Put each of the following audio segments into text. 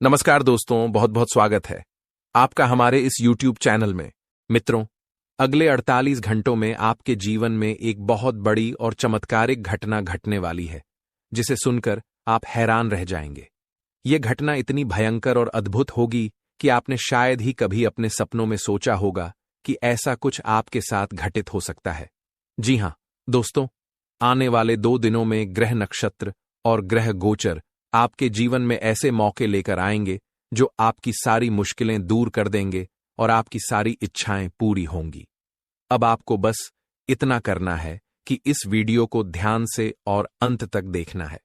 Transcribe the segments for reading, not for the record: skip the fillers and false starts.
नमस्कार दोस्तों, बहुत बहुत स्वागत है आपका हमारे इस YouTube चैनल में। मित्रों, अगले 48 घंटों में आपके जीवन में एक बहुत बड़ी और चमत्कारिक घटना घटने वाली है, जिसे सुनकर आप हैरान रह जाएंगे। यह घटना इतनी भयंकर और अद्भुत होगी कि आपने शायद ही कभी अपने सपनों में सोचा होगा कि ऐसा कुछ आपके साथ घटित हो सकता है। जी हां दोस्तों, आने वाले 2 दिनों में ग्रह नक्षत्र और ग्रह गोचर आपके जीवन में ऐसे मौके लेकर आएंगे जो आपकी सारी मुश्किलें दूर कर देंगे और आपकी सारी इच्छाएं पूरी होंगी। अब आपको बस इतना करना है कि इस वीडियो को ध्यान से और अंत तक देखना है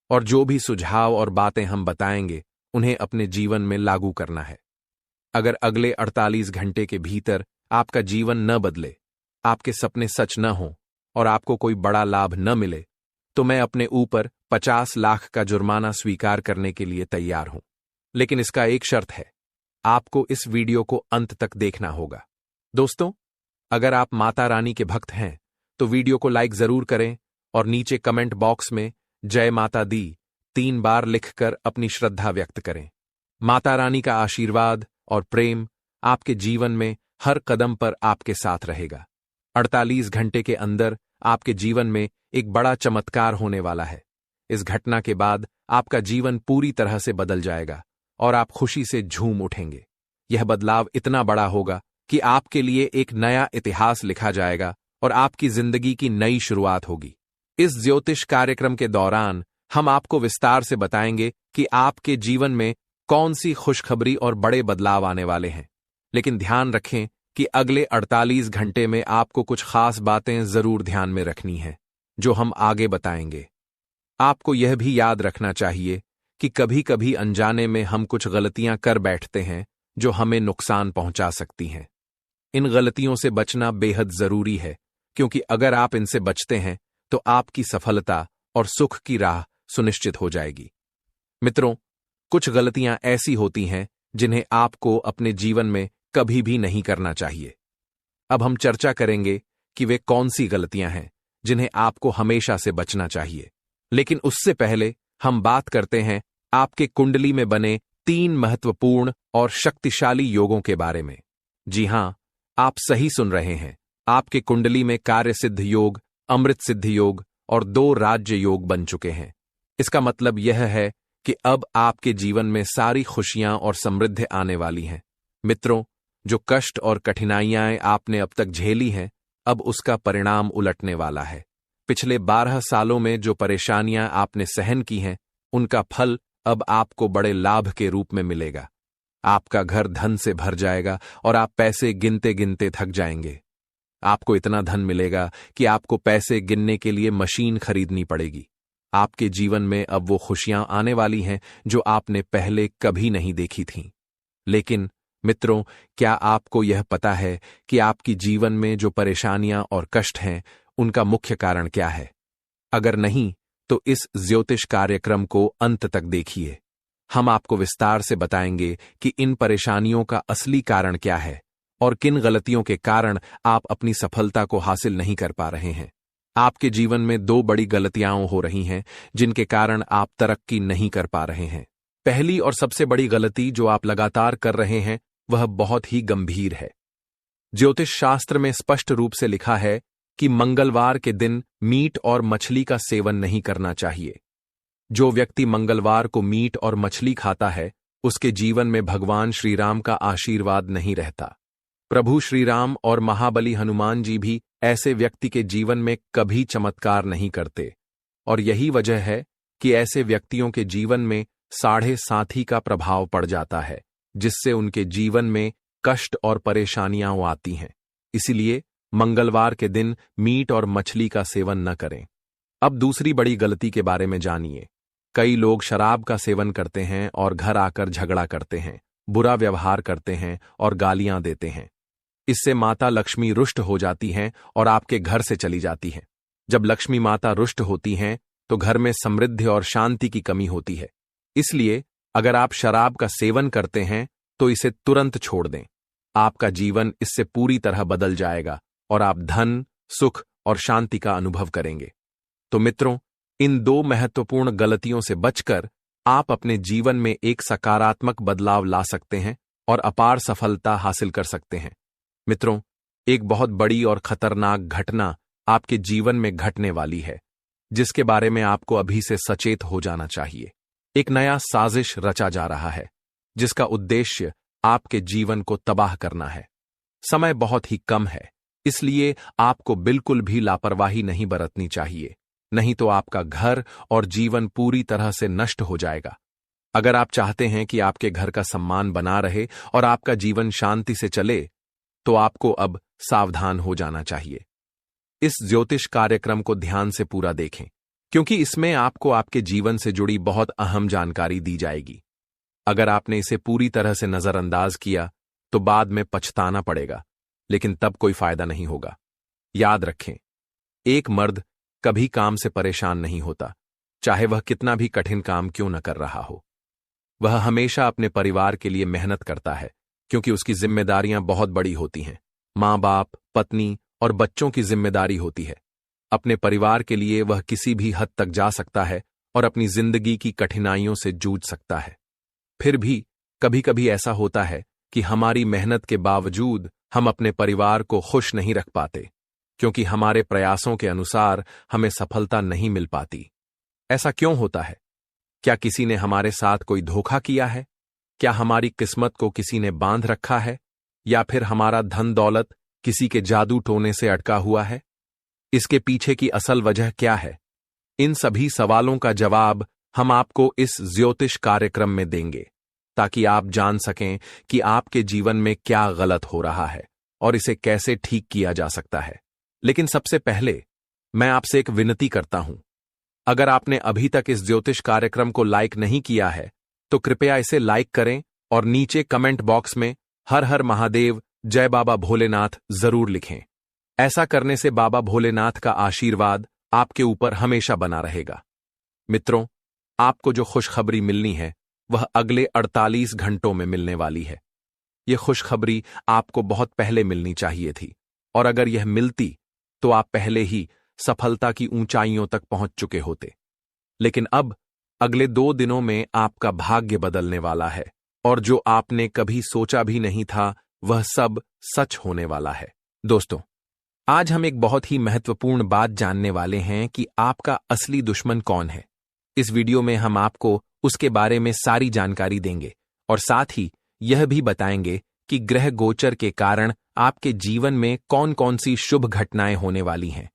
और जो भी सुझाव और बातें हम बताएंगे उन्हें अपने जीवन में लागू करना है। अगर अगले 48 घंटे के भीतर आपका जीवन न बदले, आपके सपने सच न हों और आपको कोई बड़ा लाभ न मिले, तो मैं अपने ऊपर 50 लाख का जुर्माना स्वीकार करने के लिए तैयार हूं। लेकिन इसका एक शर्त है, आपको इस वीडियो को अंत तक देखना होगा। दोस्तों, अगर आप माता रानी के भक्त हैं तो वीडियो को लाइक जरूर करें और नीचे कमेंट बॉक्स में जय माता दी 3 बार लिखकर अपनी श्रद्धा व्यक्त करें। माता रानी का आशीर्वाद और प्रेम आपके जीवन में हर कदम पर आपके साथ रहेगा। 48 घंटे के अंदर आपके जीवन में एक बड़ा चमत्कार होने वाला है। इस घटना के बाद आपका जीवन पूरी तरह से बदल जाएगा और आप खुशी से झूम उठेंगे। यह बदलाव इतना बड़ा होगा कि आपके लिए एक नया इतिहास लिखा जाएगा और आपकी जिंदगी की नई शुरुआत होगी। इस ज्योतिष कार्यक्रम के दौरान हम आपको विस्तार से बताएंगे कि आपके जीवन में कौन सी खुशखबरी और बड़े बदलाव आने वाले हैं। लेकिन ध्यान रखें कि अगले 48 घंटे में आपको कुछ खास बातें जरूर ध्यान में रखनी हैं, जो हम आगे बताएंगे। आपको यह भी याद रखना चाहिए कि कभी कभी अनजाने में हम कुछ गलतियां कर बैठते हैं जो हमें नुकसान पहुंचा सकती हैं। इन गलतियों से बचना बेहद जरूरी है, क्योंकि अगर आप इनसे बचते हैं तो आपकी सफलता और सुख की राह सुनिश्चित हो जाएगी। मित्रों, कुछ गलतियां ऐसी होती हैं जिन्हें आपको अपने जीवन में कभी भी नहीं करना चाहिए। अब हम चर्चा करेंगे कि वे कौन सी गलतियां हैं जिन्हें आपको हमेशा से बचना चाहिए। लेकिन उससे पहले हम बात करते हैं आपके कुंडली में बने 3 महत्वपूर्ण और शक्तिशाली योगों के बारे में। जी हां, आप सही सुन रहे हैं। आपके कुंडली में कार्य सिद्ध योग, अमृत सिद्ध योग और 2 राज्य योग बन चुके हैं। इसका मतलब यह है कि अब आपके जीवन में सारी खुशियां और समृद्धि आने वाली हैं। मित्रों, जो कष्ट और कठिनाइयां आपने अब तक झेली हैं, अब उसका परिणाम उलटने वाला है। पिछले 12 सालों में जो परेशानियां आपने सहन की हैं, उनका फल अब आपको बड़े लाभ के रूप में मिलेगा। आपका घर धन से भर जाएगा और आप पैसे गिनते गिनते थक जाएंगे। आपको इतना धन मिलेगा कि आपको पैसे गिनने के लिए मशीन खरीदनी पड़ेगी। आपके जीवन में अब वो खुशियां आने वाली हैं जो आपने पहले कभी नहीं देखी थीं। लेकिन मित्रों, क्या आपको यह पता है कि आपकी जीवन में जो परेशानियां और कष्ट हैं, उनका मुख्य कारण क्या है? अगर नहीं, तो इस ज्योतिष कार्यक्रम को अंत तक देखिए। हम आपको विस्तार से बताएंगे कि इन परेशानियों का असली कारण क्या है और किन गलतियों के कारण आप अपनी सफलता को हासिल नहीं कर पा रहे हैं। आपके जीवन में 2 बड़ी गलतियां हो रही हैं जिनके कारण आप तरक्की नहीं कर पा रहे हैं। पहली और सबसे बड़ी गलती जो आप लगातार कर रहे हैं, वह बहुत ही गंभीर है। ज्योतिष शास्त्र में स्पष्ट रूप से लिखा है कि मंगलवार के दिन मीट और मछली का सेवन नहीं करना चाहिए। जो व्यक्ति मंगलवार को मीट और मछली खाता है, उसके जीवन में भगवान श्री राम का आशीर्वाद नहीं रहता। प्रभु श्री राम और महाबली हनुमान जी भी ऐसे व्यक्ति के जीवन में कभी चमत्कार नहीं करते, और यही वजह है कि ऐसे व्यक्तियों के जीवन में 7.5 का प्रभाव पड़ जाता है, जिससे उनके जीवन में कष्ट और परेशानियां आती हैं। इसीलिए मंगलवार के दिन मीट और मछली का सेवन न करें। अब दूसरी बड़ी गलती के बारे में जानिए। कई लोग शराब का सेवन करते हैं और घर आकर झगड़ा करते हैं, बुरा व्यवहार करते हैं और गालियां देते हैं। इससे माता लक्ष्मी रुष्ट हो जाती हैं और आपके घर से चली जाती हैं। जब लक्ष्मी माता रुष्ट होती हैं तो घर में समृद्धि और शांति की कमी होती है। इसलिए अगर आप शराब का सेवन करते हैं तो इसे तुरंत छोड़ दें। आपका जीवन इससे पूरी तरह बदल जाएगा और आप धन, सुख और शांति का अनुभव करेंगे। तो मित्रों, इन 2 महत्वपूर्ण गलतियों से बचकर आप अपने जीवन में एक सकारात्मक बदलाव ला सकते हैं और अपार सफलता हासिल कर सकते हैं। मित्रों, एक बहुत बड़ी और खतरनाक घटना आपके जीवन में घटने वाली है, जिसके बारे में आपको अभी से सचेत हो जाना चाहिए। एक नया साजिश रचा जा रहा है, जिसका उद्देश्य आपके जीवन को तबाह करना है। समय बहुत ही कम है, इसलिए आपको बिल्कुल भी लापरवाही नहीं बरतनी चाहिए, नहीं तो आपका घर और जीवन पूरी तरह से नष्ट हो जाएगा। अगर आप चाहते हैं कि आपके घर का सम्मान बना रहे और आपका जीवन शांति से चले, तो आपको अब सावधान हो जाना चाहिए। इस ज्योतिष कार्यक्रम को ध्यान से पूरा देखें, क्योंकि इसमें आपको आपके जीवन से जुड़ी बहुत अहम जानकारी दी जाएगी। अगर आपने इसे पूरी तरह से नजरअंदाज किया तो बाद में पछताना पड़ेगा, लेकिन तब कोई फायदा नहीं होगा। याद रखें, एक मर्द कभी काम से परेशान नहीं होता, चाहे वह कितना भी कठिन काम क्यों न कर रहा हो। वह हमेशा अपने परिवार के लिए मेहनत करता है, क्योंकि उसकी जिम्मेदारियां बहुत बड़ी होती हैं। माँ बाप, पत्नी और बच्चों की जिम्मेदारी होती है। अपने परिवार के लिए वह किसी भी हद तक जा सकता है और अपनी जिंदगी की कठिनाइयों से जूझ सकता है। फिर भी कभी कभी ऐसा होता है कि हमारी मेहनत के बावजूद हम अपने परिवार को खुश नहीं रख पाते, क्योंकि हमारे प्रयासों के अनुसार हमें सफलता नहीं मिल पाती। ऐसा क्यों होता है? क्या किसी ने हमारे साथ कोई धोखा किया है? क्या हमारी किस्मत को किसी ने बांध रखा है? या फिर हमारा धन दौलत किसी के जादू टोने से अटका हुआ है? इसके पीछे की असल वजह क्या है? इन सभी सवालों का जवाब हम आपको इस ज्योतिष कार्यक्रम में देंगे, ताकि आप जान सकें कि आपके जीवन में क्या गलत हो रहा है और इसे कैसे ठीक किया जा सकता है। लेकिन सबसे पहले मैं आपसे एक विनती करता हूं। अगर आपने अभी तक इस ज्योतिष कार्यक्रम को लाइक नहीं किया है, तो कृपया इसे लाइक करें और नीचे कमेंट बॉक्स में हर हर महादेव, जय बाबा भोलेनाथ जरूर लिखें। ऐसा करने से बाबा भोलेनाथ का आशीर्वाद आपके ऊपर हमेशा बना रहेगा। मित्रों, आपको जो खुशखबरी मिलनी है वह अगले 48 घंटों में मिलने वाली है। यह खुशखबरी आपको बहुत पहले मिलनी चाहिए थी, और अगर यह मिलती तो आप पहले ही सफलता की ऊंचाइयों तक पहुंच चुके होते। लेकिन अब अगले 2 दिनों में आपका भाग्य बदलने वाला है, और जो आपने कभी सोचा भी नहीं था वह सब सच होने वाला है। दोस्तों, आज हम एक बहुत ही महत्वपूर्ण बात जानने वाले हैं कि आपका असली दुश्मन कौन है। इस वीडियो में हम आपको उसके बारे में सारी जानकारी देंगे, और साथ ही यह भी बताएंगे कि ग्रह गोचर के कारण आपके जीवन में कौन कौन सी शुभ घटनाएं होने वाली हैं।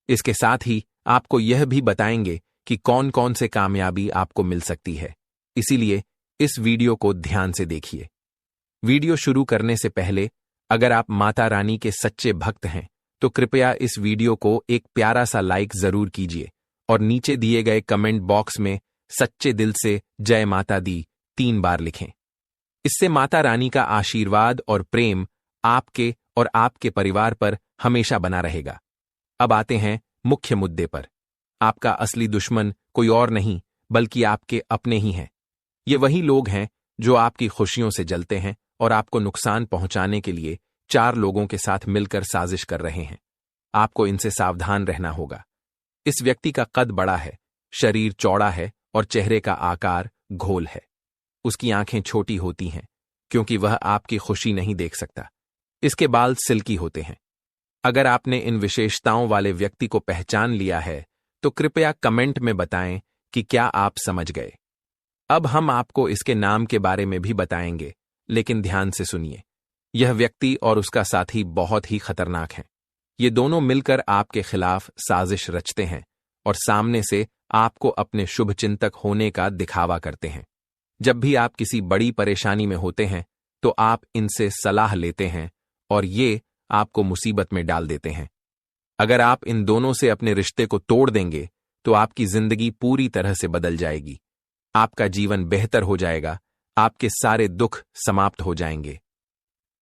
इसके साथ ही आपको यह भी बताएंगे कि कौन कौन से कामयाबी आपको मिल सकती है। इसीलिए इस वीडियो को ध्यान से देखिए। वीडियो शुरू करने से पहले अगर आप माता रानी के सच्चे भक्त हैं तो कृपया इस वीडियो को एक प्यारा सा लाइक जरूर कीजिए, और नीचे दिए गए कमेंट बॉक्स में सच्चे दिल से जय माता दी 3 बार लिखें। इससे माता रानी का आशीर्वाद और प्रेम आपके और आपके परिवार पर हमेशा बना रहेगा। अब आते हैं मुख्य मुद्दे पर। आपका असली दुश्मन कोई और नहीं बल्कि आपके अपने ही हैं। ये वही लोग हैं जो आपकी खुशियों से जलते हैं और आपको नुकसान पहुंचाने के लिए 4 लोगों के साथ मिलकर साजिश कर रहे हैं। आपको इनसे सावधान रहना होगा। इस व्यक्ति का कद बड़ा है, शरीर चौड़ा है और चेहरे का आकार गोल है। उसकी आंखें छोटी होती हैं, क्योंकि वह आपकी खुशी नहीं देख सकता। इसके बाल सिल्की होते हैं। अगर आपने इन विशेषताओं वाले व्यक्ति को पहचान लिया है तो कृपया कमेंट में बताएं कि क्या आप समझ गए। अब हम आपको इसके नाम के बारे में भी बताएंगे, लेकिन ध्यान से सुनिए। यह व्यक्ति और उसका साथी बहुत ही खतरनाक हैं। ये दोनों मिलकर आपके खिलाफ साजिश रचते हैं और सामने से आपको अपने शुभचिंतक होने का दिखावा करते हैं। जब भी आप किसी बड़ी परेशानी में होते हैं तो आप इनसे सलाह लेते हैं और ये आपको मुसीबत में डाल देते हैं। अगर आप इन दोनों से अपने रिश्ते को तोड़ देंगे तो आपकी जिंदगी पूरी तरह से बदल जाएगी। आपका जीवन बेहतर हो जाएगा, आपके सारे दुख समाप्त हो जाएंगे।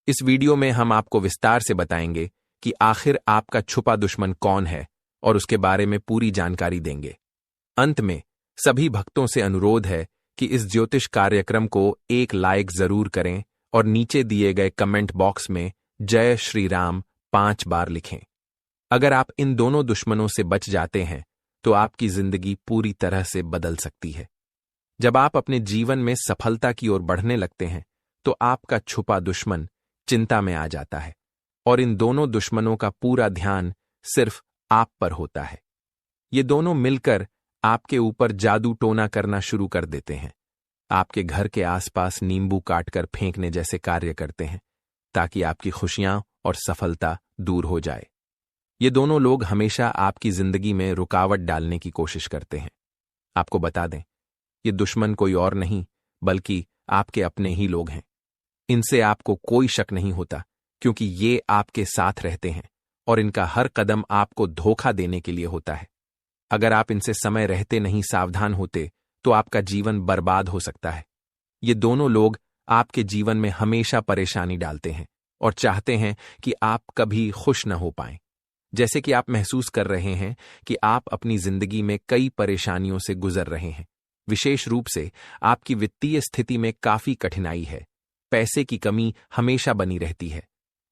इस वीडियो में हम आपको विस्तार से बताएंगे कि आखिर आपका छुपा दुश्मन कौन है और उसके बारे में पूरी जानकारी देंगे। अंत में सभी भक्तों से अनुरोध है कि इस ज्योतिष कार्यक्रम को एक लाइक जरूर करें और नीचे दिए गए कमेंट बॉक्स में जय श्री राम 5 बार लिखें। अगर आप इन दोनों दुश्मनों से बच जाते हैं तो आपकी जिंदगी पूरी तरह से बदल सकती है। जब आप अपने जीवन में सफलता की ओर बढ़ने लगते हैं तो आपका छुपा दुश्मन चिंता में आ जाता है और इन दोनों दुश्मनों का पूरा ध्यान सिर्फ आप पर होता है। ये दोनों मिलकर आपके ऊपर जादू टोना करना शुरू कर देते हैं। आपके घर के आसपास नींबू काटकर फेंकने जैसे कार्य करते हैं ताकि आपकी खुशियां और सफलता दूर हो जाए। ये दोनों लोग हमेशा आपकी जिंदगी में रुकावट डालने की कोशिश करते हैं। आपको बता दें, ये दुश्मन कोई और नहीं बल्कि आपके अपने ही लोग हैं। इनसे आपको कोई शक नहीं होता क्योंकि ये आपके साथ रहते हैं और इनका हर कदम आपको धोखा देने के लिए होता है। अगर आप इनसे समय रहते नहीं सावधान होते तो आपका जीवन बर्बाद हो सकता है। ये दोनों लोग आपके जीवन में हमेशा परेशानी डालते हैं और चाहते हैं कि आप कभी खुश न हो पाएं। जैसे कि आप महसूस कर रहे हैं कि आप अपनी जिंदगी में कई परेशानियों से गुजर रहे हैं। विशेष रूप से आपकी वित्तीय स्थिति में काफी कठिनाई है। पैसे की कमी हमेशा बनी रहती है।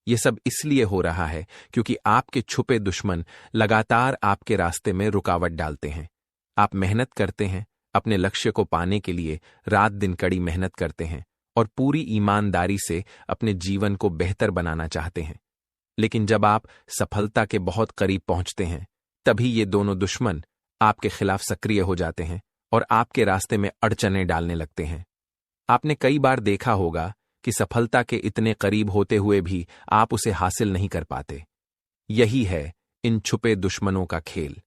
यह सब इसलिए हो रहा है क्योंकि आपके छुपे दुश्मन लगातार आपके रास्ते में रुकावट डालते हैं। आप मेहनत करते हैं, अपने लक्ष्य को पाने के लिए रात दिन कड़ी मेहनत करते हैं और पूरी ईमानदारी से अपने जीवन को बेहतर बनाना चाहते हैं। लेकिन जब आप सफलता के बहुत करीब पहुंचते हैं, तभी ये दोनों दुश्मन आपके खिलाफ सक्रिय हो जाते हैं और आपके रास्ते में अड़चनें डालने लगते हैं। आपने कई बार देखा होगा कि सफलता के इतने करीब होते हुए भी आप उसे हासिल नहीं कर पाते। यही है इन छुपे दुश्मनों का खेल।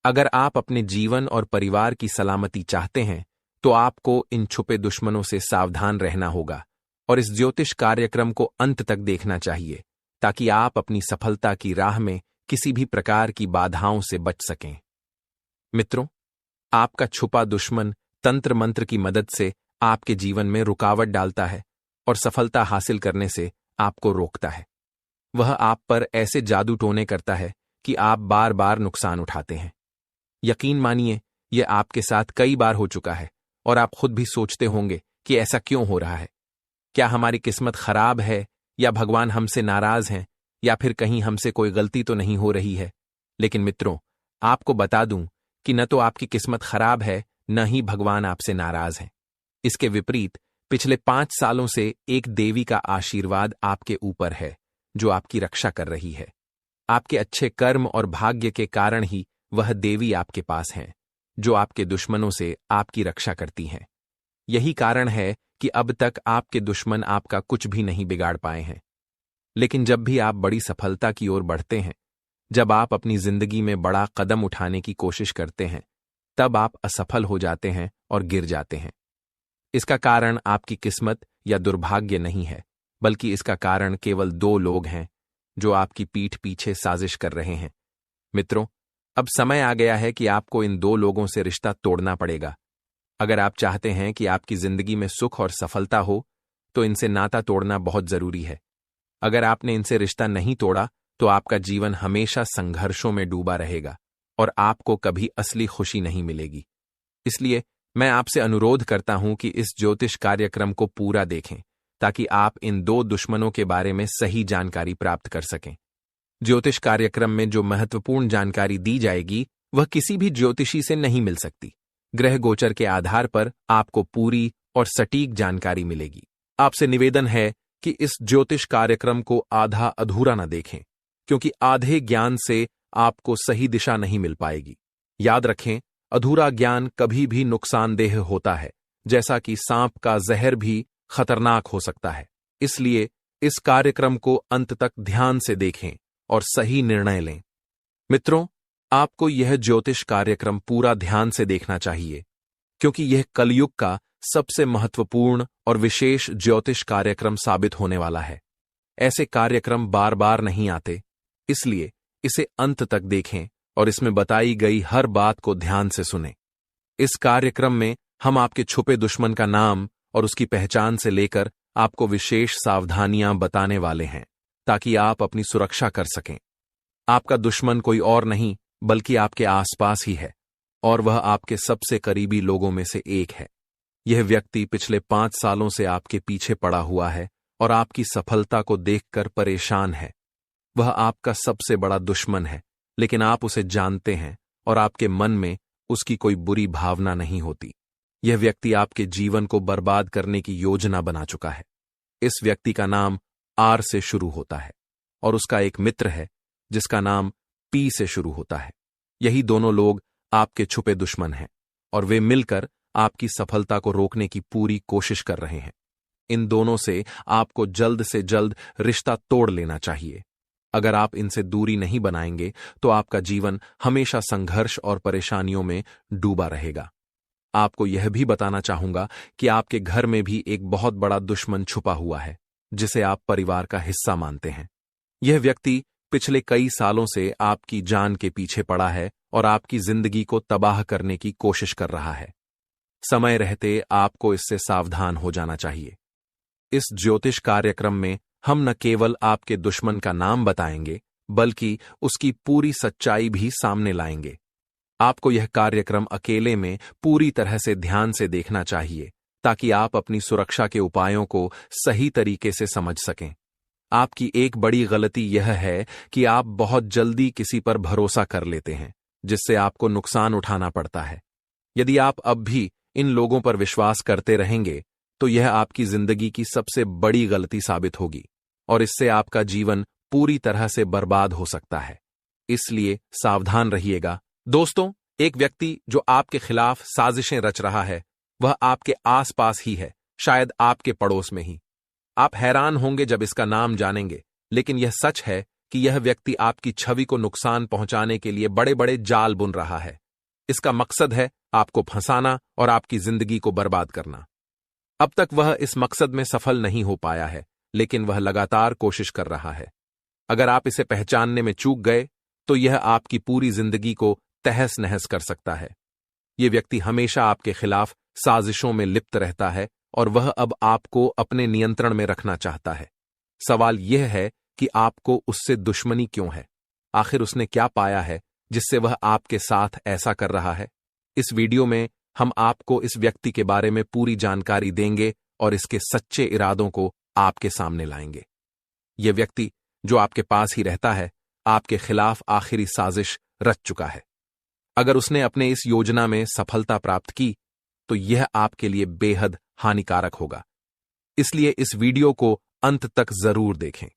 अगर आप अपने जीवन और परिवार की सलामती चाहते हैं तो आपको इन छुपे दुश्मनों से सावधान रहना होगा और इस ज्योतिष कार्यक्रम को अंत तक देखना चाहिए ताकि आप अपनी सफलता की राह में किसी भी प्रकार की बाधाओं से बच सकें। मित्रों, आपका छुपा दुश्मन तंत्र मंत्र की मदद से आपके जीवन में रुकावट डालता है और सफलता हासिल करने से आपको रोकता है। वह आप पर ऐसे जादू टोने करता है कि आप बार बार नुकसान उठाते हैं। यकीन मानिए, यह आपके साथ कई बार हो चुका है और आप खुद भी सोचते होंगे कि ऐसा क्यों हो रहा है। क्या हमारी किस्मत खराब है या भगवान हमसे नाराज हैं या फिर कहीं हमसे कोई गलती तो नहीं हो रही है। लेकिन मित्रों, आपको बता दूं कि न तो आपकी किस्मत खराब है न ही भगवान आपसे नाराज हैं। इसके विपरीत पिछले 5 सालों से एक देवी का आशीर्वाद आपके ऊपर है जो आपकी रक्षा कर रही है। आपके अच्छे कर्म और भाग्य के कारण ही वह देवी आपके पास हैं जो आपके दुश्मनों से आपकी रक्षा करती हैं। यही कारण है कि अब तक आपके दुश्मन आपका कुछ भी नहीं बिगाड़ पाए हैं। लेकिन जब भी आप बड़ी सफलता की ओर बढ़ते हैं, जब आप अपनी जिंदगी में बड़ा कदम उठाने की कोशिश करते हैं, तब आप असफल हो जाते हैं और गिर जाते हैं। इसका कारण आपकी किस्मत या दुर्भाग्य नहीं है, बल्कि इसका कारण केवल 2 लोग हैं जो आपकी पीठ पीछे साजिश कर रहे हैं। मित्रों, अब समय आ गया है कि आपको इन 2 लोगों से रिश्ता तोड़ना पड़ेगा। अगर आप चाहते हैं कि आपकी जिंदगी में सुख और सफलता हो, तो इनसे नाता तोड़ना बहुत जरूरी है। अगर आपने इनसे रिश्ता नहीं तोड़ा, तो आपका जीवन हमेशा संघर्षों में डूबा रहेगा और आपको कभी असली खुशी नहीं मिलेगी। इसलिए मैं आपसे अनुरोध करता हूं कि इस ज्योतिष कार्यक्रम को पूरा देखें ताकि आप इन 2 दुश्मनों के बारे में सही जानकारी प्राप्त कर सकें। ज्योतिष कार्यक्रम में जो महत्वपूर्ण जानकारी दी जाएगी वह किसी भी ज्योतिषी से नहीं मिल सकती। ग्रह गोचर के आधार पर आपको पूरी और सटीक जानकारी मिलेगी। आपसे निवेदन है कि इस ज्योतिष कार्यक्रम को आधा अधूरा न देखें, क्योंकि आधे ज्ञान से आपको सही दिशा नहीं मिल पाएगी। याद रखें, अधूरा ज्ञान कभी भी नुकसानदेह होता है, जैसा कि सांप का जहर भी खतरनाक हो सकता है। इसलिए इस कार्यक्रम को अंत तक ध्यान से देखें और सही निर्णय लें। मित्रों, आपको यह ज्योतिष कार्यक्रम पूरा ध्यान से देखना चाहिए, क्योंकि यह कलयुग का सबसे महत्वपूर्ण और विशेष ज्योतिष कार्यक्रम साबित होने वाला है। ऐसे कार्यक्रम बार बार नहीं आते, इसलिए इसे अंत तक देखें और इसमें बताई गई हर बात को ध्यान से सुनें। इस कार्यक्रम में हम आपके छुपे दुश्मन का नाम और उसकी पहचान से लेकर आपको विशेष सावधानियां बताने वाले हैं, ताकि आप अपनी सुरक्षा कर सकें। आपका दुश्मन कोई और नहीं बल्कि आपके आसपास ही है और वह आपके सबसे करीबी लोगों में से एक है। यह व्यक्ति पिछले 5 सालों से आपके पीछे पड़ा हुआ है और आपकी सफलता को देखकर परेशान है। वह आपका सबसे बड़ा दुश्मन है, लेकिन आप उसे जानते हैं और आपके मन में उसकी कोई बुरी भावना नहीं होती। यह व्यक्ति आपके जीवन को बर्बाद करने की योजना बना चुका है। इस व्यक्ति का नाम आर से शुरू होता है और उसका एक मित्र है जिसका नाम पी से शुरू होता है। यही दोनों लोग आपके छुपे दुश्मन हैं और वे मिलकर आपकी सफलता को रोकने की पूरी कोशिश कर रहे हैं। इन दोनों से आपको जल्द से जल्द रिश्ता तोड़ लेना चाहिए। अगर आप इनसे दूरी नहीं बनाएंगे तो आपका जीवन हमेशा संघर्ष और परेशानियों में डूबा रहेगा। आपको यह भी बताना चाहूंगा कि आपके घर में भी एक बहुत बड़ा दुश्मन छुपा हुआ है जिसे आप परिवार का हिस्सा मानते हैं। यह व्यक्ति पिछले कई सालों से आपकी जान के पीछे पड़ा है और आपकी जिंदगी को तबाह करने की कोशिश कर रहा है। समय रहते आपको इससे सावधान हो जाना चाहिए। इस ज्योतिष कार्यक्रम में हम न केवल आपके दुश्मन का नाम बताएंगे बल्कि उसकी पूरी सच्चाई भी सामने लाएंगे। आपको यह कार्यक्रम अकेले में पूरी तरह से ध्यान से देखना चाहिए ताकि आप अपनी सुरक्षा के उपायों को सही तरीके से समझ सकें। आपकी एक बड़ी गलती यह है कि आप बहुत जल्दी किसी पर भरोसा कर लेते हैं जिससे आपको नुकसान उठाना पड़ता है। यदि आप अब भी इन लोगों पर विश्वास करते रहेंगे तो यह आपकी जिंदगी की सबसे बड़ी गलती साबित होगी और इससे आपका जीवन पूरी तरह से बर्बाद हो सकता है। इसलिए सावधान रहिएगा। दोस्तों, एक व्यक्ति जो आपके खिलाफ साजिशें रच रहा है वह आपके आसपास ही है, शायद आपके पड़ोस में ही। आप हैरान होंगे जब इसका नाम जानेंगे, लेकिन यह सच है कि यह व्यक्ति आपकी छवि को नुकसान पहुंचाने के लिए बड़े बड़े जाल बुन रहा है। इसका मकसद है आपको फंसाना और आपकी जिंदगी को बर्बाद करना। अब तक वह इस मकसद में सफल नहीं हो पाया है, लेकिन वह लगातार कोशिश कर रहा है। अगर आप इसे पहचानने में चूक गए तो यह आपकी पूरी जिंदगी को तहस नहस कर सकता है। यह व्यक्ति हमेशा आपके खिलाफ साजिशों में लिप्त रहता है और वह अब आपको अपने नियंत्रण में रखना चाहता है। सवाल यह है कि आपको उससे दुश्मनी क्यों है? आखिर उसने क्या पाया है जिससे वह आपके साथ ऐसा कर रहा है? इस वीडियो में हम आपको इस व्यक्ति के बारे में पूरी जानकारी देंगे और इसके सच्चे इरादों को आपके सामने लाएंगे। यह व्यक्ति जो आपके पास ही रहता है आपके खिलाफ आखिरी साजिश रच चुका है। अगर उसने अपने इस योजना में सफलता प्राप्त की तो यह आपके लिए बेहद हानिकारक होगा। इसलिए इस वीडियो को अंत तक जरूर देखें,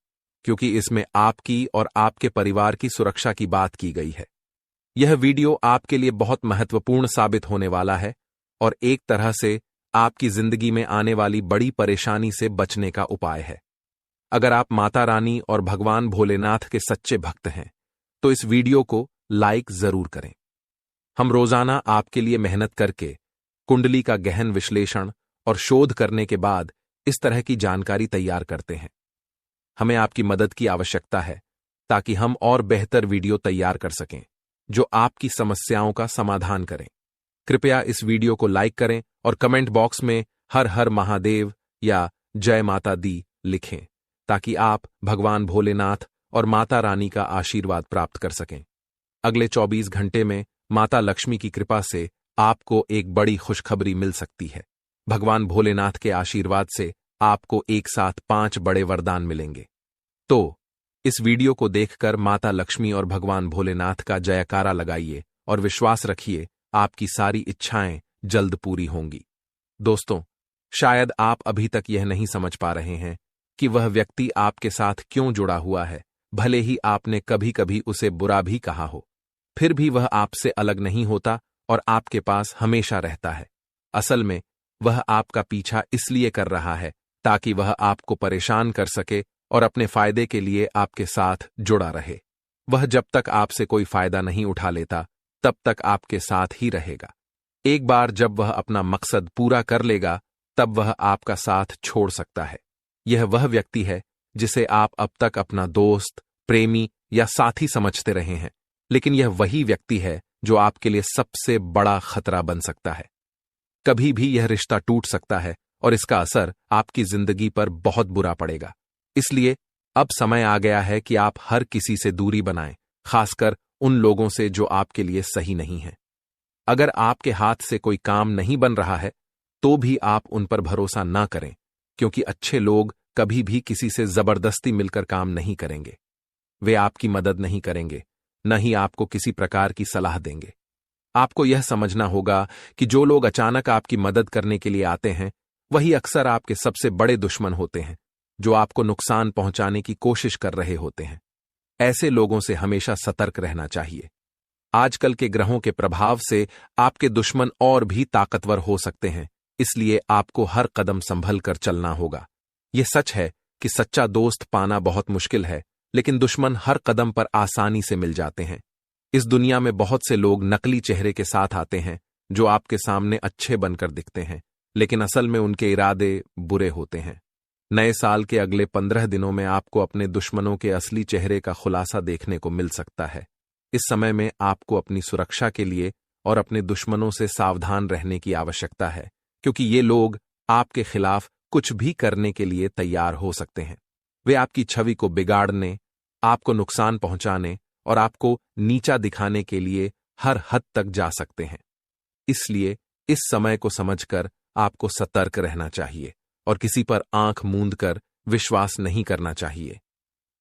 क्योंकि इसमें आपकी और आपके परिवार की सुरक्षा की बात की गई है। यह वीडियो आपके लिए बहुत महत्वपूर्ण साबित होने वाला है और एक तरह से आपकी जिंदगी में आने वाली बड़ी परेशानी से बचने का उपाय है। अगर आप माता रानी और भगवान भोलेनाथ के सच्चे भक्त हैं तो इस वीडियो को लाइक जरूर करें। हम रोजाना आपके लिए मेहनत करके कुंडली का गहन विश्लेषण और शोध करने के बाद इस तरह की जानकारी तैयार करते हैं। हमें आपकी मदद की आवश्यकता है ताकि हम और बेहतर वीडियो तैयार कर सकें जो आपकी समस्याओं का समाधान करें। कृपया इस वीडियो को लाइक करें और कमेंट बॉक्स में हर हर महादेव या जय माता दी लिखें ताकि आप भगवान भोलेनाथ और माता रानी का आशीर्वाद प्राप्त कर सकें। अगले 24 घंटे में माता लक्ष्मी की कृपा से आपको एक बड़ी खुशखबरी मिल सकती है। भगवान भोलेनाथ के आशीर्वाद से आपको एक साथ 5 बड़े वरदान मिलेंगे। तो इस वीडियो को देखकर माता लक्ष्मी और भगवान भोलेनाथ का जयकारा लगाइए और विश्वास रखिए आपकी सारी इच्छाएं जल्द पूरी होंगी। दोस्तों, शायद आप अभी तक यह नहीं समझ पा रहे हैं कि वह व्यक्ति आपके साथ क्यों जुड़ा हुआ है। भले ही आपने कभी कभी उसे बुरा भी कहा हो, फिर भी वह आपसे अलग नहीं होता और आपके पास हमेशा रहता है। असल में वह आपका पीछा इसलिए कर रहा है ताकि वह आपको परेशान कर सके और अपने फायदे के लिए आपके साथ जुड़ा रहे। वह जब तक आपसे कोई फायदा नहीं उठा लेता तब तक आपके साथ ही रहेगा। एक बार जब वह अपना मकसद पूरा कर लेगा तब वह आपका साथ छोड़ सकता है। यह वह व्यक्ति है जिसे आप अब तक अपना दोस्त, प्रेमी या साथी समझते रहे हैं, लेकिन यह वही व्यक्ति है जो आपके लिए सबसे बड़ा खतरा बन सकता है। कभी भी यह रिश्ता टूट सकता है और इसका असर आपकी जिंदगी पर बहुत बुरा पड़ेगा। इसलिए अब समय आ गया है कि आप हर किसी से दूरी बनाएं, खासकर उन लोगों से जो आपके लिए सही नहीं है। अगर आपके हाथ से कोई काम नहीं बन रहा है तो भी आप उन पर भरोसा ना करें, क्योंकि अच्छे लोग कभी भी किसी से जबरदस्ती मिलकर काम नहीं करेंगे। वे आपकी मदद नहीं करेंगे, न ही आपको किसी प्रकार की सलाह देंगे। आपको यह समझना होगा कि जो लोग अचानक आपकी मदद करने के लिए आते हैं, वही अक्सर आपके सबसे बड़े दुश्मन होते हैं, जो आपको नुकसान पहुंचाने की कोशिश कर रहे होते हैं। ऐसे लोगों से हमेशा सतर्क रहना चाहिए। आजकल के ग्रहों के प्रभाव से आपके दुश्मन और भी ताकतवर हो सकते हैं, इसलिए आपको हर कदम संभल कर चलना होगा। यह सच है कि सच्चा दोस्त पाना बहुत मुश्किल है, लेकिन दुश्मन हर कदम पर आसानी से मिल जाते हैं। इस दुनिया में बहुत से लोग नकली चेहरे के साथ आते हैं, जो आपके सामने अच्छे बनकर दिखते हैं, लेकिन असल में उनके इरादे बुरे होते हैं। नए साल के अगले 15 दिनों में आपको अपने दुश्मनों के असली चेहरे का खुलासा देखने को मिल सकता है। इस समय में आपको अपनी सुरक्षा के लिए और अपने दुश्मनों से सावधान रहने की आवश्यकता है, क्योंकि ये लोग आपके खिलाफ कुछ भी करने के लिए तैयार हो सकते हैं। वे आपकी छवि को बिगाड़ने, आपको नुकसान पहुंचाने और आपको नीचा दिखाने के लिए हर हद तक जा सकते हैं। इसलिए इस समय को समझकर आपको सतर्क रहना चाहिए और किसी पर आंख मूंद कर विश्वास नहीं करना चाहिए।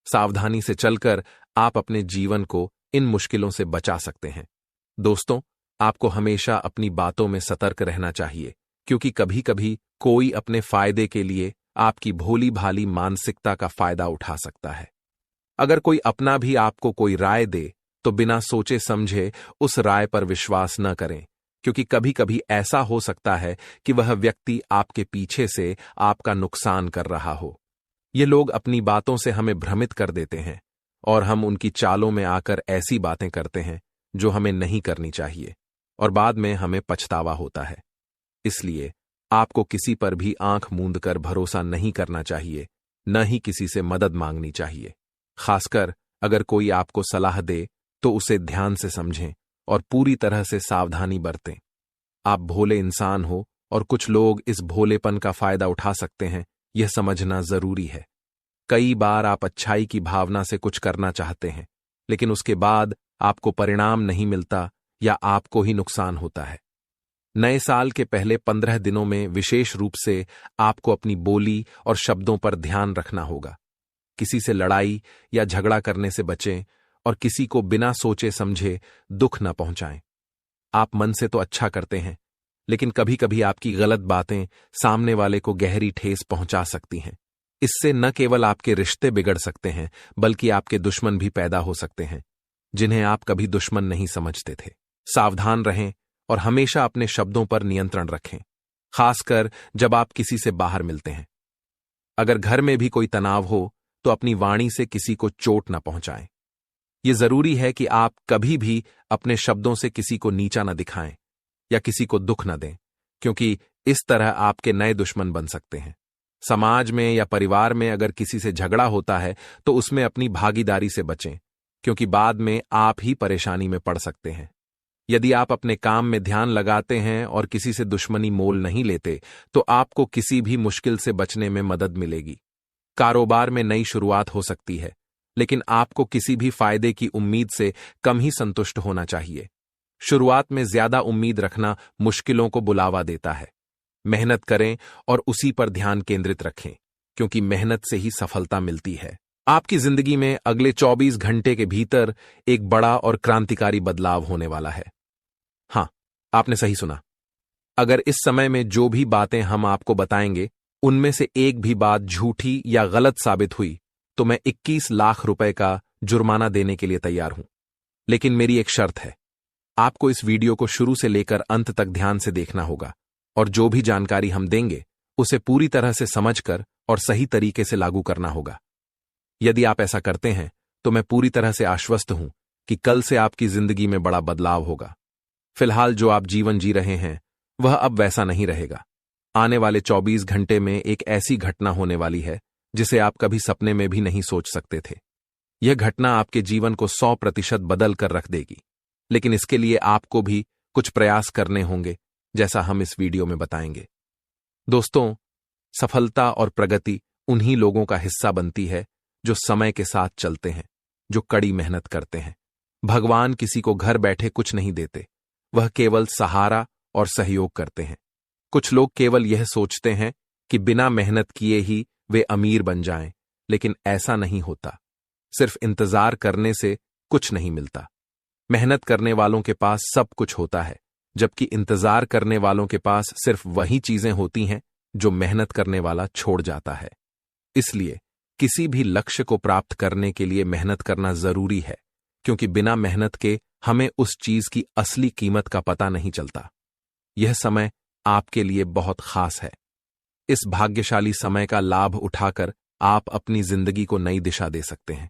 सावधानी से चलकर आप अपने जीवन को इन मुश्किलों से बचा सकते हैं। दोस्तों, आपको हमेशा अपनी बातों में सतर्क रहना चाहिए, क्योंकि कभी कभी कोई अपने फायदे के लिए आपकी भोली भाली मानसिकता का फायदा उठा सकता है। अगर कोई अपना भी आपको कोई राय दे, तो बिना सोचे समझे उस राय पर विश्वास न करें, क्योंकि कभी कभी ऐसा हो सकता है कि वह व्यक्ति आपके पीछे से आपका नुकसान कर रहा हो। ये लोग अपनी बातों से हमें भ्रमित कर देते हैं और हम उनकी चालों में आकर ऐसी बातें करते हैं जो हमें नहीं करनी चाहिए, और बाद में हमें पछतावा होता है। इसलिए आपको किसी पर भी आंख मूंद कर भरोसा नहीं करना चाहिए, न ही किसी से मदद मांगनी चाहिए। खासकर अगर कोई आपको सलाह दे तो उसे ध्यान से समझें और पूरी तरह से सावधानी बरतें। आप भोले इंसान हो और कुछ लोग इस भोलेपन का फायदा उठा सकते हैं, यह समझना जरूरी है। कई बार आप अच्छाई की भावना से कुछ करना चाहते हैं, लेकिन उसके बाद आपको परिणाम नहीं मिलता या आपको ही नुकसान होता है। नए साल के पहले 15 दिनों में विशेष रूप से आपको अपनी बोली और शब्दों पर ध्यान रखना होगा। किसी से लड़ाई या झगड़ा करने से बचें और किसी को बिना सोचे समझे दुख न पहुंचाएं। आप मन से तो अच्छा करते हैं, लेकिन कभी कभी आपकी गलत बातें सामने वाले को गहरी ठेस पहुंचा सकती हैं। इससे न केवल आपके रिश्ते बिगड़ सकते हैं, बल्कि आपके दुश्मन भी पैदा हो सकते हैं, जिन्हें आप कभी दुश्मन नहीं समझते थे। सावधान रहें और हमेशा अपने शब्दों पर नियंत्रण रखें, खासकर जब आप किसी से बाहर मिलते हैं। अगर घर में भी कोई तनाव हो तो अपनी वाणी से किसी को चोट न पहुंचाएं। यह जरूरी है कि आप कभी भी अपने शब्दों से किसी को नीचा न दिखाएं या किसी को दुख न दें, क्योंकि इस तरह आपके नए दुश्मन बन सकते हैं। समाज में या परिवार में अगर किसी से झगड़ा होता है तो उसमें अपनी भागीदारी से बचें, क्योंकि बाद में आप ही परेशानी में पड़ सकते हैं। यदि आप अपने काम में ध्यान लगाते हैं और किसी से दुश्मनी मोल नहीं लेते, तो आपको किसी भी मुश्किल से बचने में मदद मिलेगी। कारोबार में नई शुरुआत हो सकती है, लेकिन आपको किसी भी फायदे की उम्मीद से कम ही संतुष्ट होना चाहिए। शुरुआत में ज्यादा उम्मीद रखना मुश्किलों को बुलावा देता है। मेहनत करें और उसी पर ध्यान केंद्रित रखें, क्योंकि मेहनत से ही सफलता मिलती है। आपकी जिंदगी में अगले 24 घंटे के भीतर एक बड़ा और क्रांतिकारी बदलाव होने वाला है। हां, आपने सही सुना। अगर इस समय में जो भी बातें हम आपको बताएंगे, उनमें से एक भी बात झूठी या गलत साबित हुई, तो मैं 21 लाख रुपए का जुर्माना देने के लिए तैयार हूं। लेकिन मेरी एक शर्त है, आपको इस वीडियो को शुरू से लेकर अंत तक ध्यान से देखना होगा और जो भी जानकारी हम देंगे उसे पूरी तरह से समझकर और सही तरीके से लागू करना होगा। यदि आप ऐसा करते हैं तो मैं पूरी तरह से आश्वस्त हूं कि कल से आपकी जिंदगी में बड़ा बदलाव होगा। फिलहाल जो आप जीवन जी रहे हैं वह अब वैसा नहीं रहेगा। आने वाले 24 घंटे में एक ऐसी घटना होने वाली है जिसे आप कभी सपने में भी नहीं सोच सकते थे। यह घटना आपके जीवन को 100% बदल कर रख देगी, लेकिन इसके लिए आपको भी कुछ प्रयास करने होंगे, जैसा हम इस वीडियो में बताएंगे। दोस्तों, सफलता और प्रगति उन्हीं लोगों का हिस्सा बनती है जो समय के साथ चलते हैं, जो कड़ी मेहनत करते हैं। भगवान किसी को घर बैठे कुछ नहीं देते, वह केवल सहारा और सहयोग करते हैं। कुछ लोग केवल यह सोचते हैं कि बिना मेहनत किए ही वे अमीर बन जाएं, लेकिन ऐसा नहीं होता। सिर्फ इंतजार करने से कुछ नहीं मिलता। मेहनत करने वालों के पास सब कुछ होता है, जबकि इंतजार करने वालों के पास सिर्फ वही चीजें होती हैं जो मेहनत करने वाला छोड़ जाता है। इसलिए किसी भी लक्ष्य को प्राप्त करने के लिए मेहनत करना जरूरी है, क्योंकि बिना मेहनत के हमें उस चीज की असली कीमत का पता नहीं चलता। यह समय आपके लिए बहुत खास है। इस भाग्यशाली समय का लाभ उठाकर आप अपनी जिंदगी को नई दिशा दे सकते हैं।